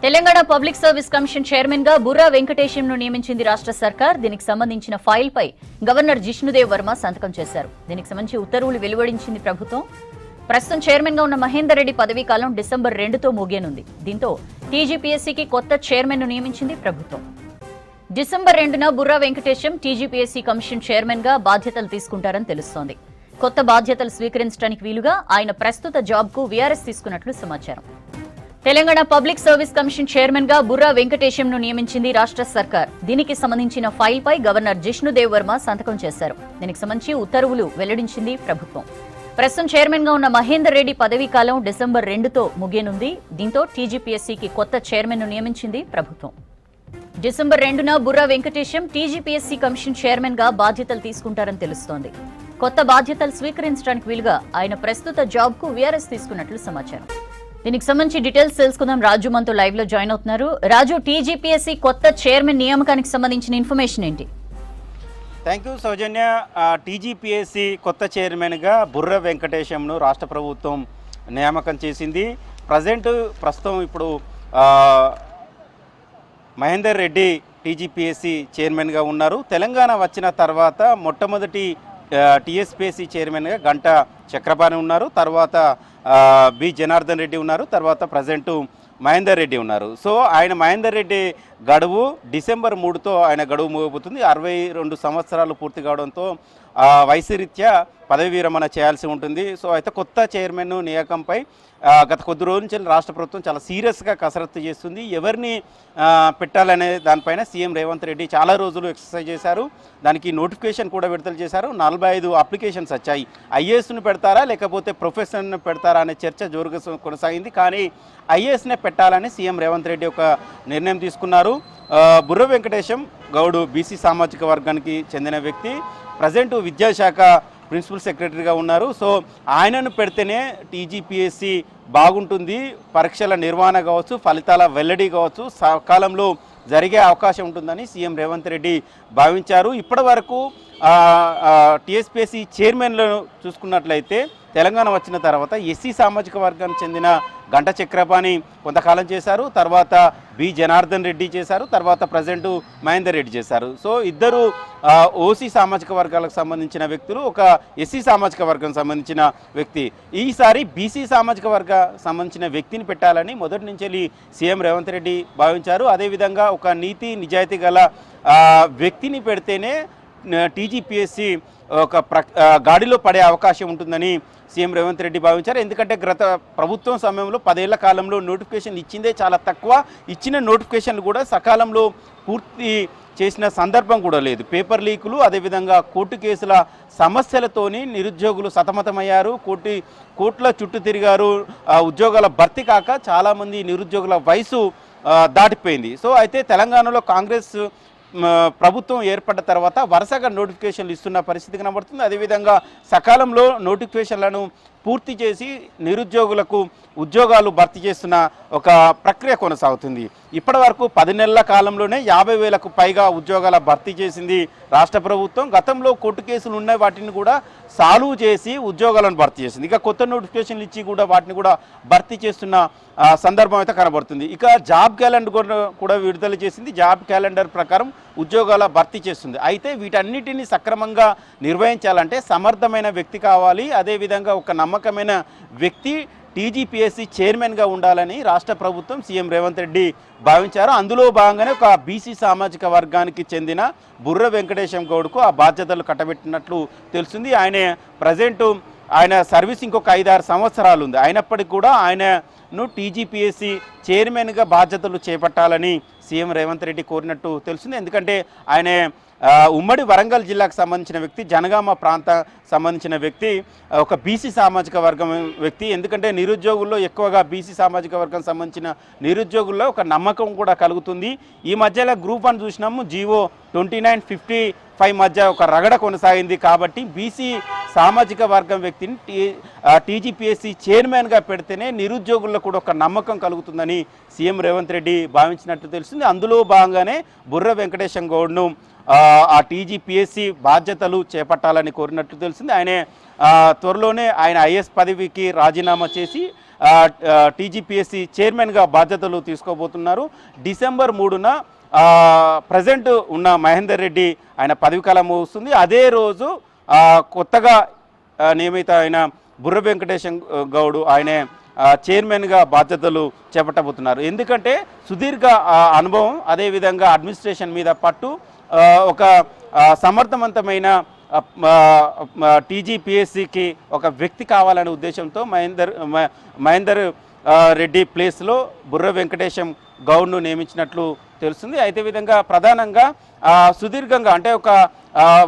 Telangana public service commission chairman గా బుర్రా వెంకటేశంను నియమించింది రాష్ట్ర సర్కార్. దీనికి సంబంధించిన ఫైల్ పై గవర్నర్ జిష్ణుదేవ్ వర్మ సంతకం చేశారు. దీనికి సంబంధించి ఉత్తర్వులు వెలువడించింది ప్రభుత్వం. ప్రస్తుతం చైర్మన్ గా ఉన్న మహేందర్ రెడ్డి పదవీ కాలం డిసెంబర్ 2తో ముగియనుంది. దీంతో టీజీపీఎస్సీకి కొత్త చైర్మన్ ను నియమించింది ప్రభుత్వం. డిసెంబర్ 2న Burra Venkatesham TGPSC commission chairman గా బాధ్యతలు తీసుకుంటారని తెలుస్తోంది. కొత్త బాధ్యతలు స్వీకరించడానికి వీలుగా ఆయన ప్రస్తుత జాబ్ కు వీఆర్ఎస్ తీసుకున్నట్లు సమాచారం. Telangana public service commission chairman గా బుర్రా వెంకటేశంను నియమించింది రాష్ట్ర సర్కార్. దీనికి సంబంధించిన ఫైల్ పై గవర్నర్ జిష్ణుదేవ్ వర్మ సంతకం చేశారు. దీనికి సంబంధించి ఉత్తర్వులు వెల్లడించింది ప్రభుత్వం. ప్రస్తుతం చైర్మన్ గా ఉన్న మహేందర్ రెడ్డి పదవీ కాలం డిసెంబర్ 2తో ముగియనుంది. దీంతో టీజీపీఎస్సీకి కొత్త చైర్మన్ ను నియమించింది ప్రభుత్వం. డిసెంబర్ 2న Burra Venkatesham TGPSC commission chairman గా బాధ్యతలు తీసుకుంటారని తెలుస్తోంది. కొత్త బాధ్యతలు స్వీకరించడానికి వీలుగా ఆయన ప్రస్తుత జాబ్ కు వీఆర్ఎస్ తీసుకున్నట్లు సమాచారం. దీనికి సంబంధించి డీటెయిల్స్ తెలుసుకుందాం. రాజు మనతో లైవ్ లో జాయిన్ అవుతున్నారు. రాజు, టీజీపీఎస్సీ కొత్త చైర్మన్ నియామకానికి సంబంధించిన ఇన్ఫర్మేషన్ ఏంటి? Thank you Soujanya. టీజీపీఎస్సీ కొత్త చైర్మన్గా బుర్ర వెంకటేశంను రాష్ట్ర ప్రభుత్వం నియామకం చేసింది. ప్రస్తుతం ఇప్పుడు మహేందర్ రెడ్డి టీజీపీఎస్సీ చైర్మన్గా ఉన్నారు. తెలంగాణ వచ్చిన తర్వాత మొట్టమొదటి టీఎస్పీఎస్సీ చైర్మన్గా గంట చక్రపాణి ఉన్నారు. తర్వాత బి జనార్దన్ రెడ్డి ఉన్నారు. తర్వాత ప్రజెంట్ మహేందర్ రెడ్డి ఉన్నారు. సో ఆయన మహేందర్ రెడ్డి గడువు డిసెంబర్ 3తో ఆయన గడువు ముగిపోతుంది. 62 సంవత్సరాలు పూర్తి కావడంతో వయసు రీత్యా పదవి విరమణ చేయాల్సి ఉంటుంది. సో అయితే కొత్త చైర్మన్ నియామకంపై గత కొద్ది రోజుల నుంచి రాష్ట్ర ప్రభుత్వం చాలా సీరియస్గా కసరత్తు చేస్తుంది. ఎవరిని పెట్టాలనే దానిపైన సీఎం రేవంత్ రెడ్డి చాలా రోజులు ఎక్సర్సైజ్ చేశారు. దానికి నోటిఫికేషన్ కూడా విడుదల చేశారు. 45 అప్లికేషన్స్ వచ్చాయి. ఐఏఎస్ను పెడతారా లేకపోతే ప్రొఫెసర్ను పెడతారా అనే చర్చ జోరుగా కొనసాగింది. కానీ ఐఏఎస్నే పెట్టాలని సీఎం రేవంత్ రెడ్డి ఒక నిర్ణయం తీసుకున్నారు. బుర్ర వెంకటేశం గౌడు బీసీ సామాజిక వర్గానికి చెందిన వ్యక్తి. ప్రజెంట్ విద్యాశాఖ ప్రిన్సిపల్ సెక్రటరీగా ఉన్నారు. సో ఆయనను పెడితేనే టీజీపీఎస్సీ బాగుంటుంది. పరీక్షల నిర్వహణ కావచ్చు, ఫలితాల వెల్లడి కావచ్చు సకాలంలో జరిగే అవకాశం ఉంటుందని సీఎం రేవంత్ రెడ్డి భావించారు. ఇప్పటి వరకు టీఎస్పీఎస్సీ చైర్మన్లను చూసుకున్నట్లయితే తెలంగాణ వచ్చిన తర్వాత ఎస్సీ సామాజిక వర్గానికి చెందిన గంట చక్రపాణి కొంతకాలం చేశారు. తర్వాత బి జనార్దన్ రెడ్డి చేశారు. తర్వాత ప్రజెంట్ మహేందర్ రెడ్డి చేశారు. సో ఇద్దరు ఓసీ సామాజిక వర్గాలకు సంబంధించిన వ్యక్తులు, ఒక ఎస్సీ సామాజిక వర్గం సంబంధించిన వ్యక్తి. ఈసారి బీసీ సామాజిక వర్గ సంబంధించిన వ్యక్తిని పెట్టాలని మొదటి నుంచి సీఎం రేవంత్ రెడ్డి భావించారు. అదేవిధంగా ఒక నీతి నిజాయితీ గల వ్యక్తిని పెడితేనే టీజీపీఎస్సీ ఒక గాడిలో పడే అవకాశం ఉంటుందని సీఎం రేవంత్ రెడ్డి భావించారు. ఎందుకంటే గత ప్రభుత్వం సమయంలో 10 ఏళ్ల కాలంలో నోటిఫికేషన్ ఇచ్చిందే చాలా తక్కువ. ఇచ్చిన నోటిఫికేషన్లు కూడా సకాలంలో పూర్తి చేసిన సందర్భం కూడా లేదు. పేపర్ లీకులు, అదేవిధంగా కోర్టు కేసుల సమస్యలతోని నిరుద్యోగులు సతమతమయ్యారు. కోట్ల చుట్టూ తిరిగారు. ఉద్యోగాల భర్తీ కాక చాలామంది నిరుద్యోగుల వయసు దాటిపోయింది. సో అయితే తెలంగాణలో కాంగ్రెస్ ప్రభుత్వం ఏర్పడ్డ తర్వాత వరుసగా నోటిఫికేషన్లు ఇస్తున్న పరిస్థితి కనబడుతుంది. అదేవిధంగా సకాలంలో నోటిఫికేషన్లను పూర్తి చేసి నిరుద్యోగులకు ఉద్యోగాలు భర్తీ చేస్తున్న ఒక ప్రక్రియ కొనసాగుతుంది. ఇప్పటి వరకు 10 నెలల కాలంలోనే 50,000కు పైగా ఉద్యోగాల భర్తీ చేసింది రాష్ట్ర ప్రభుత్వం. గతంలో కోర్టు కేసులు ఉన్న వాటిని కూడా సాల్వ్ చేసి ఉద్యోగాలను భర్తీ చేసింది. ఇక కొత్త నోటిఫికేషన్లు ఇచ్చి కూడా వాటిని కూడా భర్తీ చేస్తున్న సందర్భం అయితే కనబడుతుంది. ఇక జాబ్ క్యాలెండర్ కూడా విడుదల చేసింది. జాబ్ క్యాలెండర్ ప్రకారం ఉద్యోగాల భర్తీ చేస్తుంది. అయితే వీటన్నిటిని సక్రమంగా నిర్వహించాలంటే సమర్థమైన వ్యక్తి కావాలి. అదేవిధంగా ఒక నమ్మకమైన వ్యక్తి టీజీపీఎస్సీ చైర్మన్గా ఉండాలని రాష్ట్ర ప్రభుత్వం సీఎం రేవంత్ రెడ్డి భావించారు. అందులో భాగంగానే ఒక బీసీ సామాజిక వర్గానికి చెందిన బుర్ర వెంకటేశం గౌడ్కు ఆ బాధ్యతలు కట్టబెట్టినట్లు తెలుస్తుంది. ఆయన సర్వీస్ ఇంకొక 5-6 సంవత్సరాలు ఉంది. అయినప్పటికీ కూడా ఆయనను టీజీపీఎస్సీ చైర్మన్గా బాధ్యతలు చేపట్టాలని సీఎం రేవంత్ రెడ్డి కోరినట్టు తెలుస్తుంది. ఎందుకంటే ఆయన ఉమ్మడి వరంగల్ జిల్లాకు సంబంధించిన వ్యక్తి, జనగామ ప్రాంత సంబంధించిన వ్యక్తి, ఒక బీసీ సామాజిక వర్గం వ్యక్తి. ఎందుకంటే నిరుద్యోగుల్లో ఎక్కువగా బీసీ సామాజిక వర్గం సంబంధించిన నిరుద్యోగుల్లో ఒక నమ్మకం కూడా కలుగుతుంది. ఈ మధ్యలో గ్రూప్ 1 చూసినాము, జీవో 2955 మధ్య ఒక రగడ కొనసాగింది. కాబట్టి బీసీ సామాజిక వర్గం వ్యక్తిని టీజీపీఎస్సీ చైర్మన్గా పెడితేనే నిరుద్యోగుల్లో కూడా ఒక నమ్మకం కలుగుతుందని సీఎం రేవంత్ రెడ్డి భావించినట్టు తెలుస్తుంది. అందులో భాగంగానే బుర్ర వెంకటేశం గౌడ్ను ఆ టీజీపీఎస్సీ బాధ్యతలు చేపట్టాలని కోరినట్లు తెలిసింది. త్వరలోనే ఆయన ఐఏఎస్ పదవికి రాజీనామా చేసి టీజీపీఎస్సీ చైర్మన్గా బాధ్యతలు తీసుకోబోతున్నారు. డిసెంబర్ 3న ప్రజెంట్ ఉన్న మహేందర్ రెడ్డి ఆయన పదవీకాలం ముగుస్తుంది. అదే రోజు కొత్తగా నియమిత అయిన బుర్ర వెంకటేశం గౌడ్ ఆయనే చైర్మన్గా బాధ్యతలు చేపట్టబోతున్నారు. ఎందుకంటే సుదీర్ఘ అనుభవం, అదేవిధంగా అడ్మినిస్ట్రేషన్ మీద పట్టు, ఒక సమర్థవంతమైన టీజీపీఎస్సీకి ఒక వ్యక్తి కావాలనే ఉద్దేశంతో మహేందర్ రెడ్డి ప్లేస్లో బుర్ర వెంకటేశం గౌడ్ను నియమించినట్లు తెలుస్తుంది. అయితే విధంగా ప్రధానంగా సుదీర్ఘంగా అంటే ఒక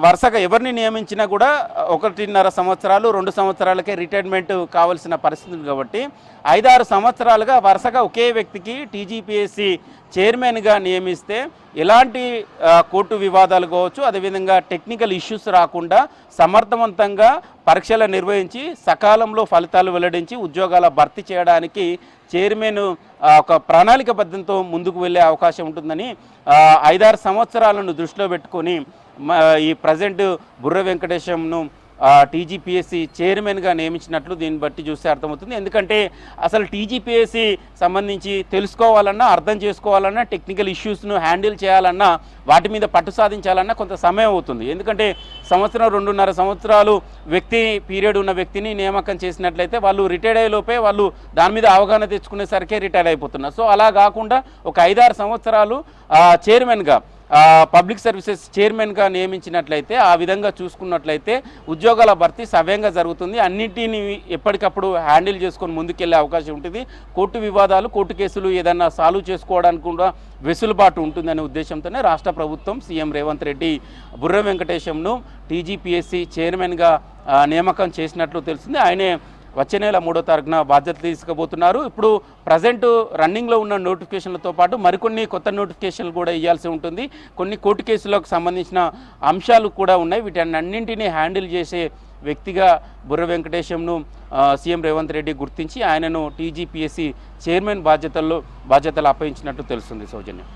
వరుసగా ఎవరిని నియమించినా కూడా 1.5 సంవత్సరాలు 2 సంవత్సరాలకే రిటైర్మెంట్ కావాల్సిన పరిస్థితి కాబట్టి 5-6 సంవత్సరాలుగా వరుసగా ఒకే వ్యక్తికి టీజీపీఎస్సీ చైర్మన్గా నియమిస్తే ఎలాంటి కోర్టు వివాదాలు కావచ్చు, అదేవిధంగా టెక్నికల్ ఇష్యూస్ రాకుండా సమర్థవంతంగా పరీక్షలు నిర్వహించి సకాలంలో ఫలితాలు వెల్లడించి ఉద్యోగాల భర్తీ చేయడానికి చైర్మన్ ఒక ప్రణాళికబద్ధంతో ముందుకు వెళ్ళే అవకాశం ఉంటుందని 5-6 సంవత్సరాలను దృష్టిలో పెట్టుకొని ఈ ప్రజెంట్ బుర్ర వెంకటేశంను టీజీపీఎస్సీ చైర్మన్గా నియమించినట్లు దీన్ని బట్టి చూస్తే అర్థమవుతుంది. ఎందుకంటే అసలు టీజీపీఎస్సీ సంబంధించి తెలుసుకోవాలన్నా, అర్థం చేసుకోవాలన్నా, టెక్నికల్ ఇష్యూస్ను హ్యాండిల్ చేయాలన్నా, వాటి మీద పట్టు సాధించాలన్నా కొంత సమయం అవుతుంది. ఎందుకంటే 1-2.5 సంవత్సరాలు పీరియడ్ ఉన్న వ్యక్తిని నియామకం చేసినట్లయితే వాళ్ళు రిటైర్డ్ అయ్యేలోపే వాళ్ళు దాని మీద అవగాహన తెచ్చుకునేసరికే రిటైర్ అయిపోతున్నారు. సో అలా కాకుండా ఒక 5-6 సంవత్సరాలు చైర్మన్గా పబ్లిక్ సర్వీసెస్ చైర్మన్గా నియమించినట్లయితే, ఆ విధంగా చూసుకున్నట్లయితే ఉద్యోగాల భర్తీ సవ్యంగా జరుగుతుంది. అన్నింటినీ ఎప్పటికప్పుడు హ్యాండిల్ చేసుకొని ముందుకెళ్లే అవకాశం ఉంటుంది. కోర్టు వివాదాలు, కోర్టు కేసులు ఏదన్నా సాల్వ్ చేసుకోవడానికి కూడా వెసులుబాటు ఉంటుందనే ఉద్దేశంతోనే రాష్ట్ర ప్రభుత్వం సీఎం రేవంత్ రెడ్డి బుర్ర వెంకటేశంను టీజీపీఎస్సీ చైర్మన్గా నియామకం చేసినట్లు తెలిసింది. ఆయనే వచ్చే నెల 3వ తారీఖున బాధ్యత తీసుకోబోతున్నారు. ఇప్పుడు ప్రజెంట్ రన్నింగ్లో ఉన్న నోటిఫికేషన్లతో పాటు మరికొన్ని కొత్త నోటిఫికేషన్లు కూడా ఇవ్వాల్సి ఉంటుంది. కొన్ని కోర్టు కేసులకు సంబంధించిన అంశాలు కూడా ఉన్నాయి. వీటన్నింటినీ హ్యాండిల్ చేసే వ్యక్తిగా బుర్ర వెంకటేశంను సీఎం రేవంత్ రెడ్డి గుర్తించి ఆయనను టీజీపీఎస్సీ చైర్మన్ బాధ్యతలు అప్పగించినట్టు తెలుస్తుంది. సౌజన్యం.